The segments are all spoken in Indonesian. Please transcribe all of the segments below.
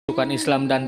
pasukan Islam dan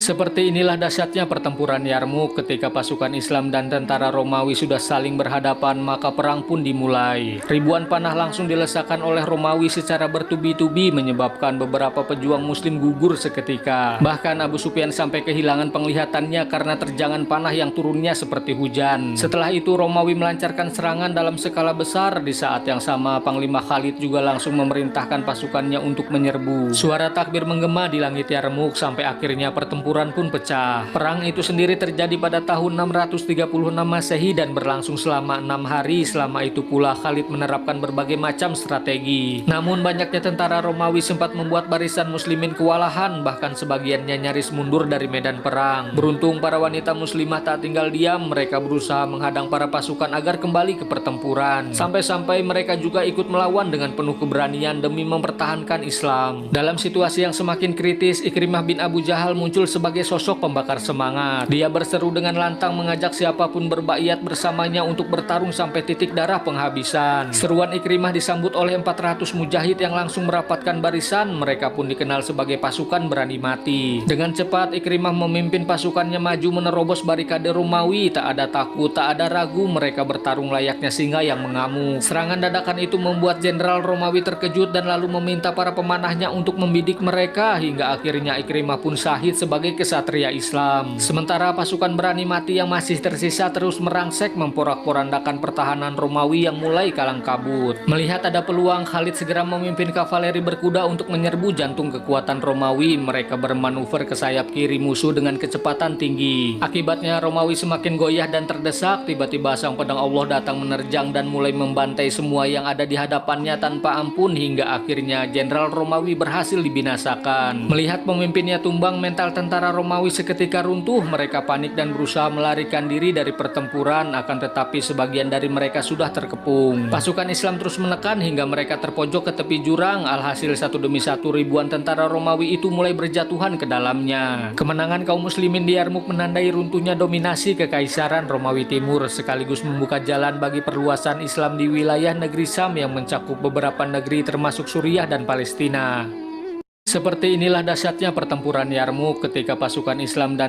seperti inilah dahsyatnya pertempuran Yarmuk ketika pasukan Islam dan tentara Romawi sudah saling berhadapan, maka perang pun dimulai. Ribuan panah langsung dilesakkan oleh Romawi secara bertubi-tubi menyebabkan beberapa pejuang muslim gugur seketika. Bahkan Abu Sufyan sampai kehilangan penglihatannya karena terjangan panah yang turunnya seperti hujan. Setelah itu Romawi melancarkan serangan dalam skala besar. Di saat yang sama Panglima Khalid juga langsung memerintahkan pasukannya untuk menyerbu. Suara takbir menggema di langit Yarmuk sampai akhirnya pertempuran pun pecah. Perang itu sendiri terjadi pada tahun 636 Masehi dan berlangsung selama 6 hari. Selama itu pula Khalid menerapkan berbagai macam strategi. Namun banyaknya tentara Romawi sempat membuat barisan muslimin kewalahan, bahkan sebagiannya nyaris mundur dari medan perang. Beruntung para wanita muslimah tak tinggal diam, mereka berusaha menghadang para pasukan agar kembali ke pertempuran. Sampai-sampai mereka juga ikut melawan dengan penuh keberanian demi mempertahankan Islam. Dalam situasi yang semakin kritis, Ikrimah bin Abu Jahal muncul sebagai sosok pembakar semangat. Dia berseru dengan lantang mengajak siapapun berbaiat bersamanya untuk bertarung sampai titik darah penghabisan. Seruan Ikrimah disambut oleh 400 mujahid yang langsung merapatkan barisan. Mereka pun dikenal sebagai pasukan berani mati. Dengan cepat Ikrimah memimpin pasukannya maju menerobos barikade Romawi. Tak ada takut, tak ada ragu, mereka bertarung layaknya singa yang mengamuk. Serangan dadakan itu membuat Jenderal Romawi terkejut dan lalu meminta para pemanahnya untuk membidik mereka, hingga akhirnya Ikrimah pun syahid sebagai kesatria Islam. Sementara pasukan berani mati yang masih tersisa terus merangsek memporak-porandakan pertahanan Romawi yang mulai kalang kabut. Melihat ada peluang, Khalid segera memimpin kavaleri berkuda untuk menyerbu jantung kekuatan Romawi. Mereka bermanuver ke sayap kiri musuh dengan kecepatan tinggi. Akibatnya Romawi semakin goyah dan terdesak. Tiba-tiba sang pedang Allah datang menerjang dan mulai membantai semua yang ada di hadapannya tanpa ampun, hingga akhirnya Jenderal Romawi berhasil dibinasakan. Melihat pemimpinnya tumbang, mental tentara Romawi seketika runtuh. Mereka panik dan berusaha melarikan diri dari pertempuran, akan tetapi sebagian dari mereka sudah terkepung. Pasukan Islam terus menekan hingga mereka terpojok ke tepi jurang. Alhasil satu demi satu ribuan tentara Romawi itu mulai berjatuhan ke dalamnya. Kemenangan kaum muslimin di Yarmuk menandai runtuhnya dominasi kekaisaran Romawi Timur, sekaligus membuka jalan bagi perluasan Islam di wilayah negeri Syam yang mencakup beberapa negeri termasuk Suriah dan Palestina. Seperti inilah dahsyatnya pertempuran Yarmuk ketika pasukan Islam dan